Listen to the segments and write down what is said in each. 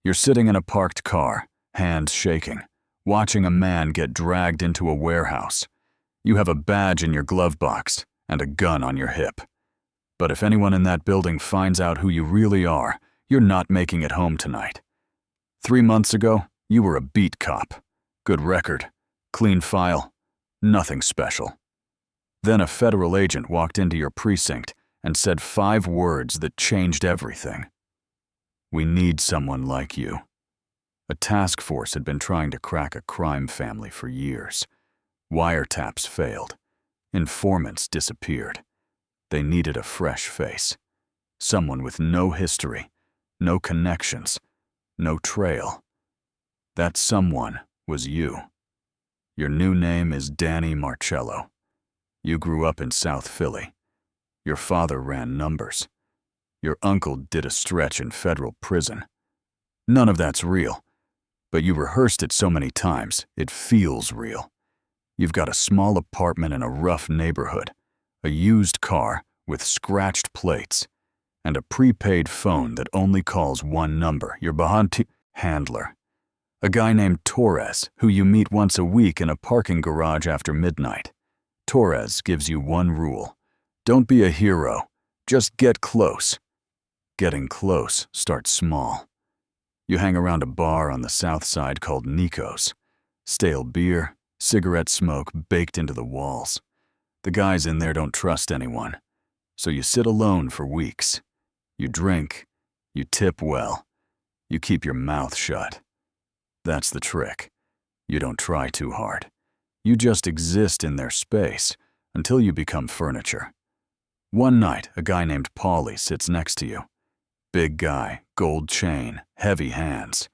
You're sitting in a parked car, hands shaking, watching a man get dragged into a warehouse. You have a badge in your glove box and a gun on your hip. But if anyone in that building finds out who you really are, you're not making it home tonight. 3 months ago, you were a beat cop. Good record, clean file, nothing special. Then a federal agent walked into your precinct and said 5 words that changed everything. We need someone like you. A task force had been trying to crack a crime family for years. Wiretaps failed. Informants disappeared. They needed a fresh face. Someone with no history, no connections, no trail. That someone was you. Your new name is Danny Marcello. You grew up in South Philly. Your father ran numbers. Your uncle did a stretch in federal prison. None of that's real, but you rehearsed it so many times, it feels real. You've got a small apartment in a rough neighborhood, a used car with scratched plates, and a prepaid phone that only calls one number, your Bahanti handler. A guy named Torres, who you meet once a week in a parking garage after midnight. Torres gives you one rule. Don't be a hero, just get close. Getting close starts small. You hang around a bar on the south side called Nico's. Stale beer, cigarette smoke baked into the walls. The guys in there don't trust anyone, so you sit alone for weeks. You drink, you tip well, you keep your mouth shut. That's the trick. You don't try too hard. You just exist in their space until you become furniture. One night, a guy named Paulie sits next to you. Big guy, gold chain, heavy hands.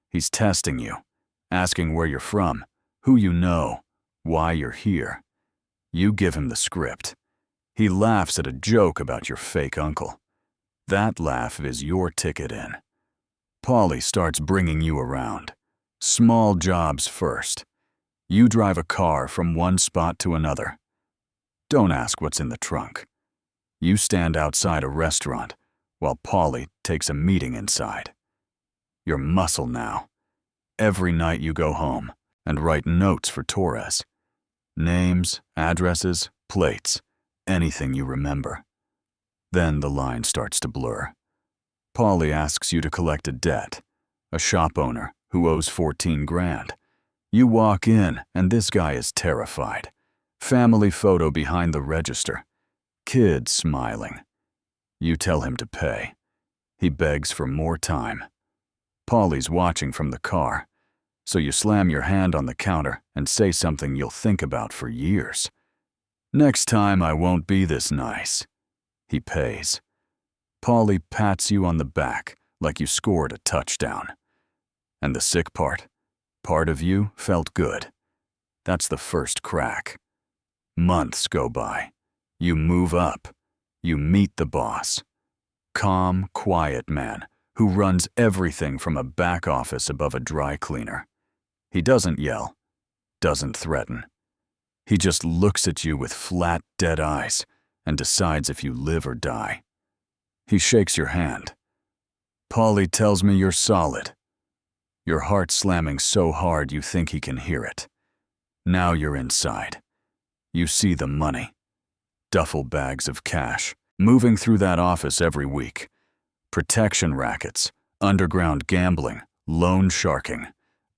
He's testing you, asking where you're from, who you know, why you're here. You give him the script. He laughs at a joke about your fake uncle. That laugh is your ticket in. Paulie starts bringing you around. Small jobs first. You drive a car from one spot to another. Don't ask what's in the trunk. You stand outside a restaurant while Paulie takes a meeting inside. You're muscle now. Every night you go home and write notes for Torres. Names, addresses, plates, anything you remember. Then the line starts to blur. Paulie asks you to collect a debt. A shop owner who owes 14 grand. You walk in and this guy is terrified. Family photo behind the register. Kid smiling. You tell him to pay. He begs for more time. Paulie's watching from the car, so you slam your hand on the counter and say something you'll think about for years. Next time I won't be this nice. He pays. Paulie pats you on the back like you scored a touchdown. And the sick part of you felt good. That's the first crack. Months go by. You move up. You meet the boss. Calm, quiet man who runs everything from a back office above a dry cleaner. He doesn't yell, doesn't threaten. He just looks at you with flat, dead eyes and decides if you live or die. He shakes your hand. Paulie tells me you're solid. Your heart slamming so hard you think he can hear it. Now you're inside. You see the money. Duffel bags of cash, moving through that office every week. Protection rackets, underground gambling, loan sharking.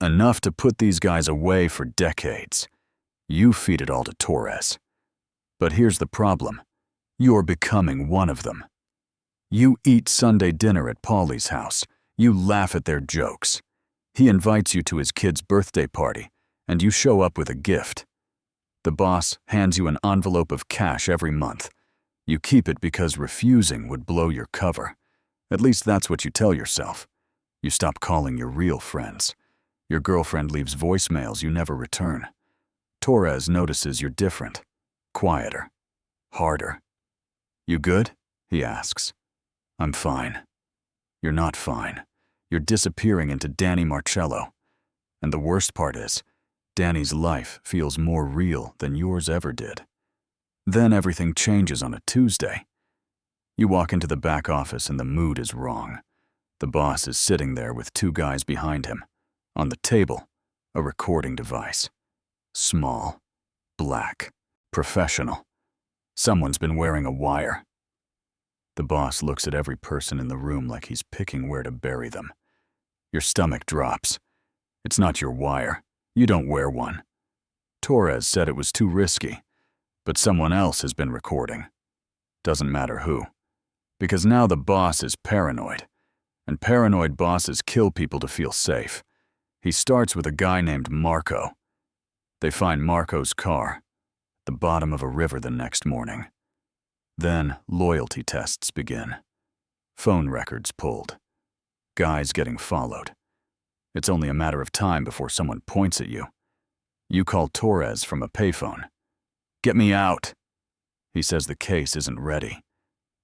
Enough to put these guys away for decades. You feed it all to Torres. But here's the problem. You're becoming one of them. You eat Sunday dinner at Paulie's house. You laugh at their jokes. He invites you to his kid's birthday party, and you show up with a gift. The boss hands you an envelope of cash every month. You keep it because refusing would blow your cover. At least that's what you tell yourself. You stop calling your real friends. Your girlfriend leaves voicemails you never return. Torres notices you're different, quieter, harder. You good? He asks. I'm fine. You're not fine. You're disappearing into Danny Marcello. And the worst part is, Danny's life feels more real than yours ever did. Then everything changes on a Tuesday. You walk into the back office and the mood is wrong. The boss is sitting there with two guys behind him. On the table, a recording device. Small, black, professional. Someone's been wearing a wire. The boss looks at every person in the room like he's picking where to bury them. Your stomach drops. It's not your wire. You don't wear one. Torres said it was too risky, but someone else has been recording. Doesn't matter who. Because now the boss is paranoid, and paranoid bosses kill people to feel safe. He starts with a guy named Marco. They find Marco's car at the bottom of a river the next morning. Then loyalty tests begin. Phone records pulled. Guys getting followed. It's only a matter of time before someone points at you. You call Torres from a payphone. "Get me out." He says the case isn't ready.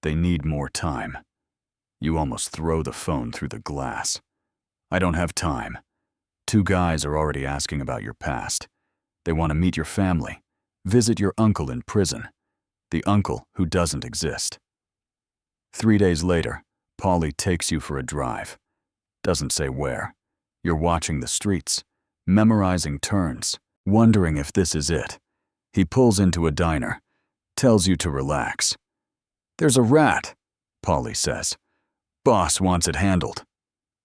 They need more time. You almost throw the phone through the glass. "I don't have time." Two guys are already asking about your past. They want to meet your family, visit your uncle in prison, the uncle who doesn't exist. 3 days later, Paulie takes you for a drive. Doesn't say where. You're watching the streets, memorizing turns, wondering if this is it. He pulls into a diner, tells you to relax. "There's a rat," Paulie says. "Boss wants it handled."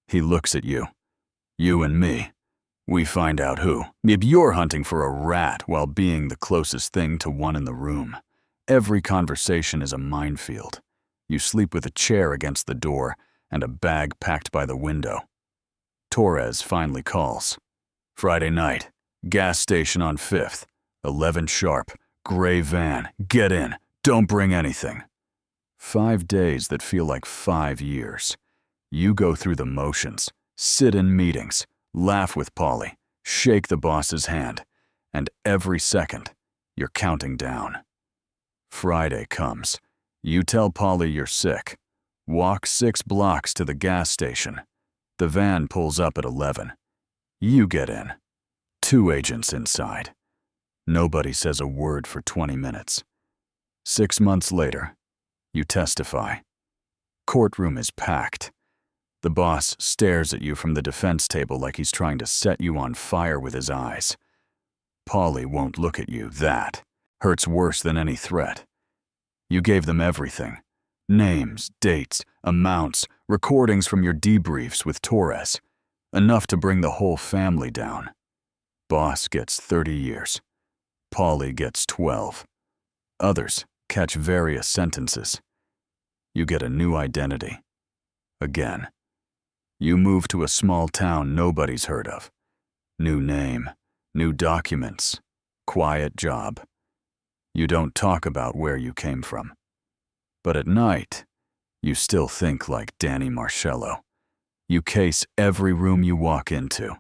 He looks at you. You and me. We find out who. Maybe you're hunting for a rat while being the closest thing to one in the room. Every conversation is a minefield. You sleep with a chair against the door and a bag packed by the window. Torres finally calls. "Friday night, gas station on 5th, 11 sharp, gray van, get in, don't bring anything." 5 days that feel like 5 years. You go through the motions, sit in meetings, laugh with Paulie, shake the boss's hand, and every second, you're counting down. Friday comes. You tell Paulie you're sick. Walk 6 blocks to the gas station. The van pulls up at 11. You get in. 2 agents inside. Nobody says a word for 20 minutes. 6 months later, you testify. Courtroom is packed. The boss stares at you from the defense table like he's trying to set you on fire with his eyes. Paulie won't look at you. That hurts worse than any threat. You gave them everything. Names, dates, amounts, recordings from your debriefs with Torres. Enough to bring the whole family down. Boss gets 30 years. Paulie gets 12. Others catch various sentences. You get a new identity. Again. You move to a small town nobody's heard of. New name, new documents, quiet job. You don't talk about where you came from. But at night, you still think like Danny Marcello. You case every room you walk into,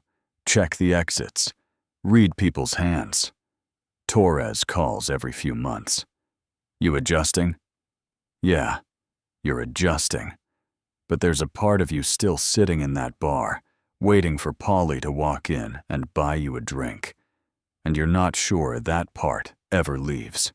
check the exits, read people's hands. Torres calls every few months. You adjusting? Yeah, you're adjusting. But there's a part of you still sitting in that bar, waiting for Paulie to walk in and buy you a drink. And you're not sure that part ever leaves.